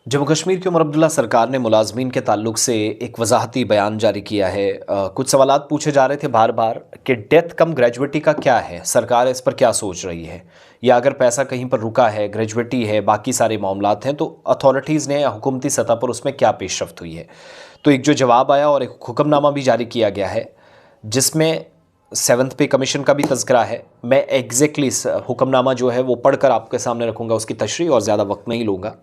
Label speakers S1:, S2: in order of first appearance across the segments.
S1: जम्मू कश्मीर की उमर अब्दुल्ला सरकार ने मुलाजमीन के ताल्लुक से एक वजाहती बयान जारी किया है। कुछ सवालात पूछे जा रहे थे बार बार कि डेथ कम ग्रेजुएटी का क्या है, सरकार इस पर क्या सोच रही है, या अगर पैसा कहीं पर रुका है, ग्रेजुएटी है, बाकी सारे मामलात हैं, तो अथॉरिटीज़ ने हुकूमती सतह पर उसमें क्या पेशरफ्त हुई है। तो एक जो जवाब आया और एक हुक्मनामा भी जारी किया गया है जिसमें सेवन्थ पे कमीशन का भी तज़किरा है। मैं एग्जैक्टली हुक्मनामा जो है वो पढ़कर आपके सामने रखूँगा, उसकी तशरीह, और ज़्यादा वक्त नहीं लूँगा।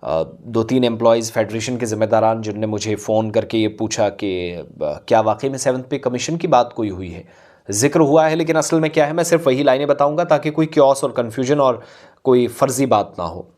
S1: दो तीन एम्प्लॉयज़ फेडरेशन के ज़िम्मेदारान जिनने मुझे फ़ोन करके ये पूछा कि क्या वाकई में सेवन्थ पे कमीशन की बात कोई हुई है, ज़िक्र हुआ है, लेकिन असल में क्या है, मैं सिर्फ वही लाइनें बताऊंगा ताकि कोई क्योस और कन्फ्यूजन और कोई फ़र्ज़ी बात ना हो।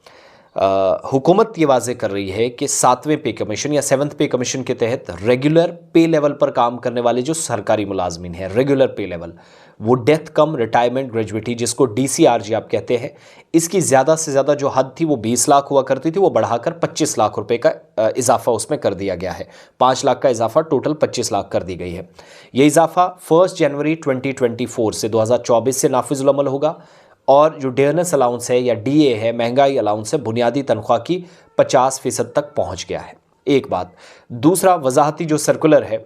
S1: हुकूमत ये वाज़े कर रही है कि सातवें पे कमीशन या सेवन्थ पे कमीशन के तहत रेगुलर पे लेवल पर काम करने वाले जो सरकारी मुलाजमीन हैं, रेगुलर पे लेवल, वो डेथ कम रिटायरमेंट ग्रेजुएटी, जिसको DCRG आप कहते हैं, इसकी ज़्यादा से ज़्यादा जो हद थी वो 20 लाख हुआ करती थी, वो बढ़ाकर 25 लाख रुपए का इजाफा उसमें कर दिया गया है। 5 लाख का इजाफा, टोटल 25 लाख कर दी गई है। ये इजाफा 1 जनवरी 2024 से 2024 से नाफिजुल अमल होगा। और जो डेयरनेस अलाउंस है या DA है, महंगाई अलाउंस है, बुनियादी तनख्वाह की 50% तक पहुंच गया है। एक बात। दूसरा, वजाहती जो सर्कुलर है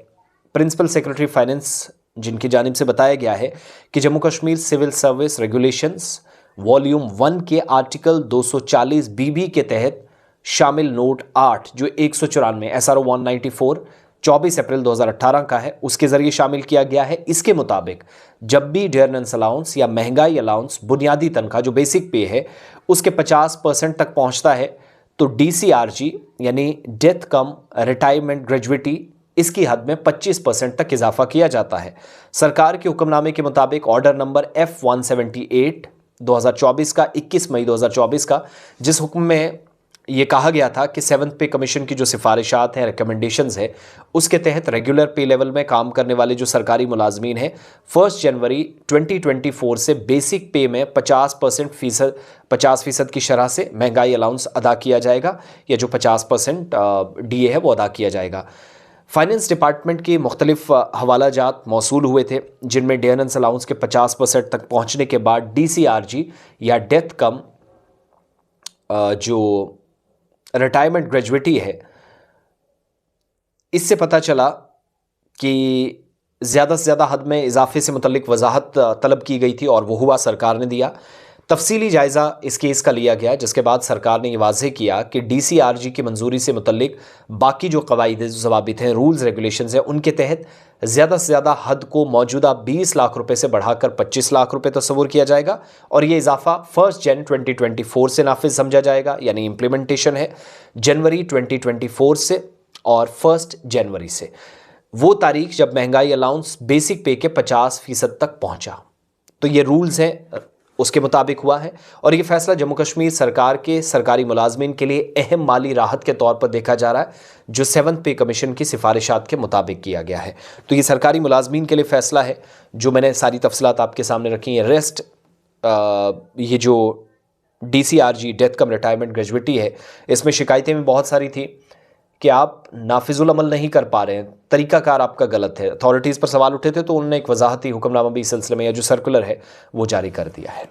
S1: प्रिंसिपल सेक्रेटरी फाइनेंस जिनकी जानिब से बताया गया है कि Jammu Kashmir civil service regulations volume 1 के आर्टिकल 240 BB के तहत शामिल नोट 8 जो 194 SRO 194 24 अप्रैल 2018 का है, उसके ज़रिए शामिल किया गया है। इसके मुताबिक जब भी डेयरनेस अलाउंस या महंगाई अलाउंस बुनियादी तनख्वाह जो बेसिक पे है उसके 50% तक पहुंचता है तो DCRG यानी डेथ कम रिटायरमेंट ग्रेजुएटी, इसकी हद में 25% तक इजाफा किया जाता है। सरकार के हुक्मनामे के मुताबिक ऑर्डर नंबर F178 2024 का 21 मई 2024 का, जिस हुक्म में ये कहा गया था कि सेवन्थ पे कमीशन की जो सिफारिशात हैं, रिकमेंडेशंस है, उसके तहत रेगुलर पे लेवल में काम करने वाले जो सरकारी मुलाजमीन हैं 1 जनवरी 2024 से बेसिक पे में 50% की शरह से महंगाई अलाउंस अदा किया जाएगा, या जो 50% DA है वो अदा किया जाएगा। फाइनेंस डिपार्टमेंट के मुख्तलिफ हवाला जात मौसूल हुए थे जिनमें डेयरनेस अलाउंस के 50% तक पहुँचने के बाद DCRG या डेथ कम जो रिटायरमेंट ग्रेजुएटी है, इससे पता चला कि ज़्यादा से ज़्यादा हद में इजाफे से मुतल्लिक वजाहत तलब की गई थी और वो हुआ, सरकार ने दिया। तफसीली जायज़ा इस केस का लिया गया, जिसके बाद सरकार ने यह वाज़ेह किया कि DCRG की मंजूरी से मुतल्लिक बाकी जो कवायद ज़वाबित हैं, रूल्स रेगुलेशंस हैं, उनके तहत ज़्यादा से ज़्यादा हद को मौजूदा 20 लाख रुपए से बढ़ाकर 25 लाख रुपए तस्वुर किया जाएगा, और ये इजाफा 1 जन 2024 से नाफिज समझा जाएगा, यानी इम्प्लीमेंटेशन है जनवरी 2024 से और 1 जनवरी से, वो तारीख जब महंगाई अलाउंस बेसिक पे के 50% तक पहुंचा। तो ये रूल्स हैं, उसके मुताबिक हुआ है, और ये फैसला जम्मू कश्मीर सरकार के सरकारी मुलाजमीन के लिए अहम माली राहत के तौर पर देखा जा रहा है, जो सेवन्थ पे कमीशन की सिफारिशात के मुताबिक किया गया है। तो ये सरकारी मुलाजमीन के लिए फ़ैसला है, जो मैंने सारी तफसीलात आपके सामने रखी हैं। रेस्ट ये जो DCRG डेथ कम रिटायरमेंट ग्रेजुएटी है, इसमें शिकायतें भी बहुत सारी थी कि आप नाफिजुल अमल नहीं कर पा रहे हैं, तरीकाकार आपका गलत है। अथॉरिटीज़ पर सवाल उठे थे तो उन्होंने एक वजाहती हुक्मनामा भी इस सिलसिले में, या जो सर्कुलर है, वो जारी कर दिया है।